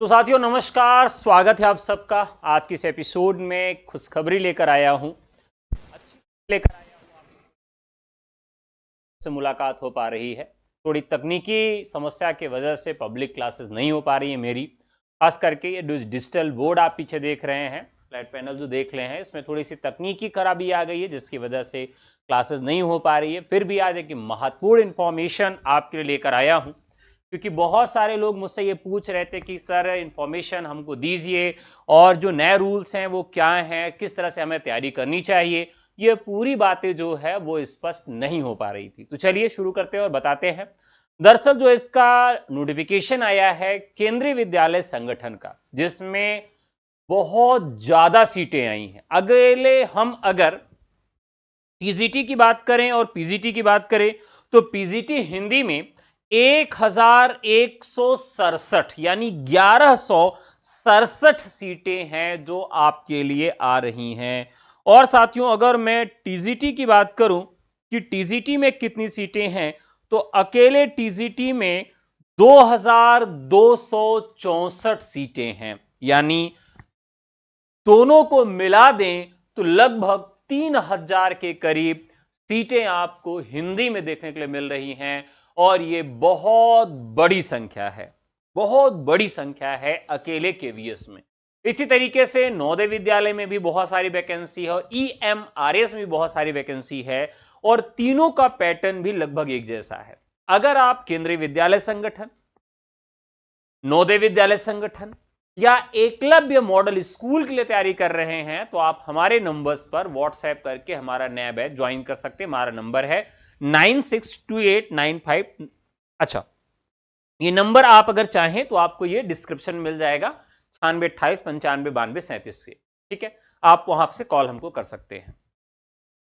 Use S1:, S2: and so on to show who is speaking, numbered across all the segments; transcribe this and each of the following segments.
S1: तो साथियों नमस्कार, स्वागत है आप सबका। आज के इस एपिसोड में खुशखबरी लेकर आया हूं, अच्छी लेकर आया हूं। आपसे मुलाकात हो पा रही है। थोड़ी तकनीकी समस्या की वजह से पब्लिक क्लासेस नहीं हो पा रही है मेरी। खास करके ये डिजिटल बोर्ड आप पीछे देख रहे हैं, फ्लैट पैनल जो देख रहे हैं, इसमें थोड़ी सी तकनीकी खराबी आ गई है जिसकी वजह से क्लासेस नहीं हो पा रही है। फिर भी आज एक महत्वपूर्ण इंफॉर्मेशन आपके लिए लेकर आया हूं, क्योंकि बहुत सारे लोग मुझसे ये पूछ रहे थे कि सर इंफॉर्मेशन हमको दीजिए और जो नए रूल्स हैं वो क्या हैं, किस तरह से हमें तैयारी करनी चाहिए। ये पूरी बातें जो है वो स्पष्ट नहीं हो पा रही थी। तो चलिए शुरू करते हैं और बताते हैं। दरअसल जो इसका नोटिफिकेशन आया है केंद्रीय विद्यालय संगठन का, जिसमें बहुत ज्यादा सीटें आई हैं। अगर टीजीटी की बात करें और पीजीटी की बात करें तो पीजीटी हिंदी में 1167 यानी 1167 सीटें हैं जो आपके लिए आ रही हैं। और साथियों अगर मैं टीजीटी की बात करूं कि टीजीटी में कितनी सीटें हैं, तो अकेले टीजीटी में 2264 सीटें हैं। यानी दोनों को मिला दें तो लगभग 3000 के करीब सीटें आपको हिंदी में देखने के लिए मिल रही हैं। और ये बहुत बड़ी संख्या है, बहुत बड़ी संख्या है अकेले केवीएस में। इसी तरीके से नवोदय विद्यालय में भी बहुत सारी वैकेंसी है और ईएमआरएस में भी बहुत सारी वैकेंसी है, और तीनों का पैटर्न भी लगभग एक जैसा है। अगर आप केंद्रीय विद्यालय संगठन, नवोदय विद्यालय संगठन या एकलव्य मॉडल स्कूल के लिए तैयारी कर रहे हैं तो आप हमारे नंबर्स पर व्हाट्सएप करके हमारा नया बैच ज्वाइन कर सकते हैं। हमारा नंबर है 962895। अच्छा, ये नंबर आप अगर चाहें तो आपको ये डिस्क्रिप्शन मिल जाएगा, 9628959237 से। ठीक है, आप वहां से कॉल हमको कर सकते हैं।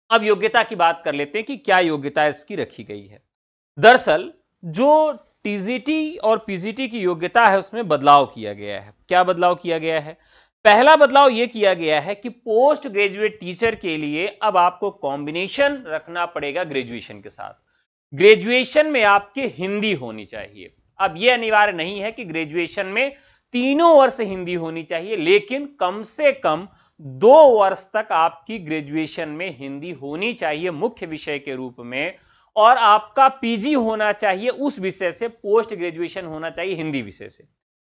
S1: अब योग्यता की बात कर लेते हैं कि क्या योग्यता इसकी रखी गई है। दरअसल जो टीजीटी और पीजीटी की योग्यता है उसमें बदलाव किया गया है। क्या बदलाव किया गया है? पहला बदलाव यह किया गया है कि पोस्ट ग्रेजुएट टीचर के लिए अब आपको कॉम्बिनेशन रखना पड़ेगा ग्रेजुएशन के साथ। ग्रेजुएशन में आपके हिंदी होनी चाहिए। अब यह अनिवार्य नहीं है कि ग्रेजुएशन में तीनों वर्ष हिंदी होनी चाहिए, लेकिन कम से कम 2 वर्ष तक आपकी ग्रेजुएशन में हिंदी होनी चाहिए मुख्य विषय के रूप में। और आपका पीजी होना चाहिए उस विषय से, पोस्ट ग्रेजुएशन होना चाहिए हिंदी विषय से।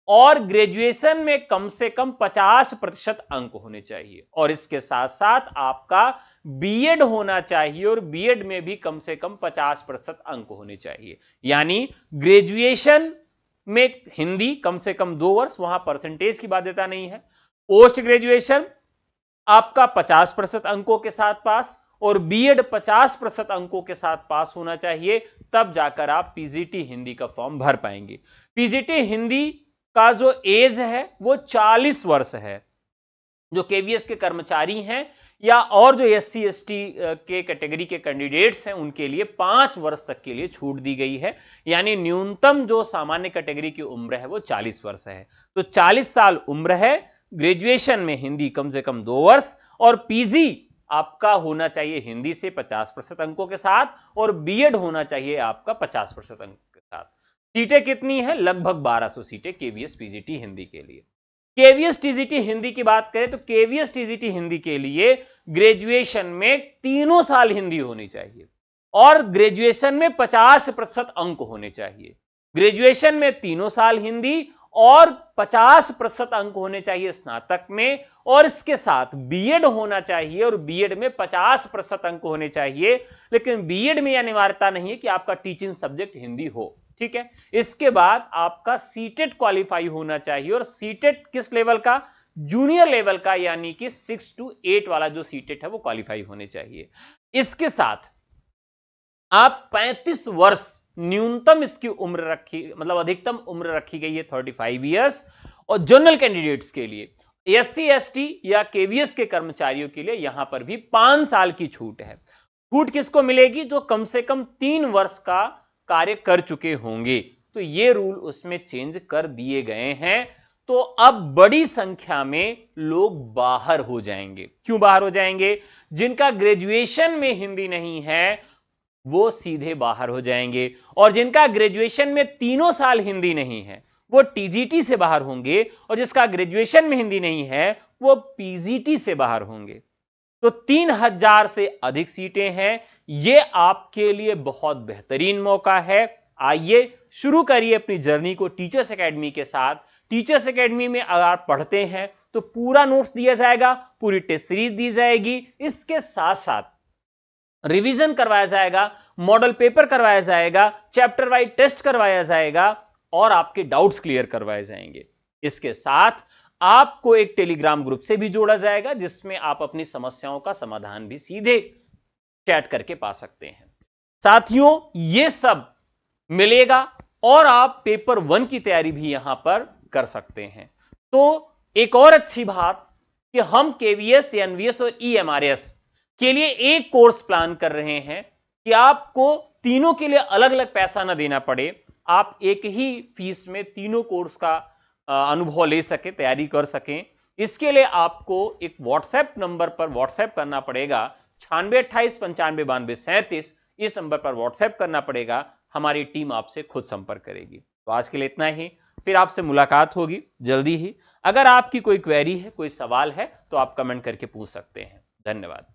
S1: और ग्रेजुएशन में कम से कम 50% अंक होने चाहिए। और इसके साथ साथ आपका बीएड होना चाहिए और बीएड में भी कम से कम 50% अंक होने चाहिए। यानी ग्रेजुएशन में हिंदी कम से कम 2 वर्ष, वहां परसेंटेज की बाध्यता नहीं है। पोस्ट ग्रेजुएशन आपका 50% अंकों के साथ पास और बीएड 50% अंकों के साथ पास होना चाहिए, तब जाकर आप पीजीटी हिंदी का फॉर्म भर पाएंगे। पीजीटी हिंदी का जो एज है वो 40 वर्ष है। जो केवीएस के कर्मचारी हैं या और जो एससी एसटी के कैटेगरी के कैंडिडेट्स हैं उनके लिए 5 वर्ष तक के लिए छूट दी गई है। यानी न्यूनतम जो सामान्य कैटेगरी की उम्र है वो 40 वर्ष है। तो 40 साल उम्र है, ग्रेजुएशन में हिंदी कम से कम 2 वर्ष, और पीजी आपका होना चाहिए हिंदी से 50% अंकों के साथ, और बीएड होना चाहिए आपका 50% अंक के साथ। सीटें कितनी है? लगभग 1200 सीटें केवीएस पीजीटी हिंदी के लिए। केवीएस टीजीटी हिंदी की बात करें तो केवीएस टीजीटी हिंदी के लिए ग्रेजुएशन में तीनों साल हिंदी होनी चाहिए और ग्रेजुएशन में 50% अंक होने चाहिए। ग्रेजुएशन में तीनों साल हिंदी और 50% अंक होने चाहिए स्नातक में, और इसके साथ बीएड होना चाहिए और बीएड में 50% अंक होने चाहिए। लेकिन बीएड में यह अनिवार्यता नहीं है कि आपका टीचिंग सब्जेक्ट हिंदी हो। ठीक है, इसके बाद आपका सीटेट क्वालिफाई होना चाहिए, और सीटेट किस लेवल का? जूनियर लेवल का, यानी कि 6 to 8 वाला जो सीटेट है वो क्वालिफाई होने चाहिए। इसके साथ आप 35 वर्ष न्यूनतम इसकी उम्र रखी, मतलब अधिकतम उम्र रखी गई है 35 ईयर्स। और जनरल कैंडिडेट्स के लिए, एससी एसटी या केवीएस के कर्मचारियों के लिए यहां पर भी 5 साल की छूट है। छूट किसको मिलेगी? जो कम से कम 3 वर्ष का कार्य कर चुके होंगे। तो ये रूल उसमें चेंज कर दिए गए हैं। तो अब बड़ी संख्या में लोग बाहर हो जाएंगे। क्यों बाहर हो जाएंगे? जिनका ग्रेजुएशन में हिंदी नहीं है वो सीधे बाहर हो जाएंगे, और जिनका ग्रेजुएशन में तीनों साल हिंदी नहीं है वो टीजीटी से बाहर होंगे और जिसका ग्रेजुएशन में हिंदी नहीं है वो पीजीटी से बाहर होंगे। तो 3000 से अधिक सीटें हैं। ये आपके लिए बहुत बेहतरीन मौका है। आइए शुरू करिए अपनी जर्नी को टीचर्स एकेडमी के साथ। टीचर्स एकेडमी में अगर आप पढ़ते हैं तो पूरा नोट्स दिया जाएगा, पूरी टेस्ट सीरीज दी जाएगी, इसके साथ साथ रिवीजन करवाया जाएगा, मॉडल पेपर करवाया जाएगा, चैप्टर वाइज टेस्ट करवाया जाएगा और आपके डाउट्स क्लियर करवाए जाएंगे। इसके साथ आपको एक टेलीग्राम ग्रुप से भी जोड़ा जाएगा जिसमें आप अपनी समस्याओं का समाधान भी सीधे चैट करके पा सकते हैं। साथियों, ये सब मिलेगा और आप पेपर 1 की तैयारी भी यहां पर कर सकते हैं। तो एक और अच्छी बात कि हम केवीएस, एनवीएस और ईएमआरएस के लिए एक कोर्स प्लान कर रहे हैं कि आपको तीनों के लिए अलग अलग पैसा ना देना पड़े, आप एक ही फीस में तीनों कोर्स का अनुभव ले सके, तैयारी कर सकें। इसके लिए आपको एक व्हाट्सएप नंबर पर व्हाट्सएप करना पड़ेगा, 9628 95 92 37। इस नंबर पर व्हाट्सएप करना पड़ेगा, हमारी टीम आपसे खुद संपर्क करेगी। तो आज के लिए इतना ही, फिर आपसे मुलाकात होगी जल्दी ही। अगर आपकी कोई क्वेरी है, कोई सवाल है तो आप कमेंट करके पूछ सकते हैं। धन्यवाद।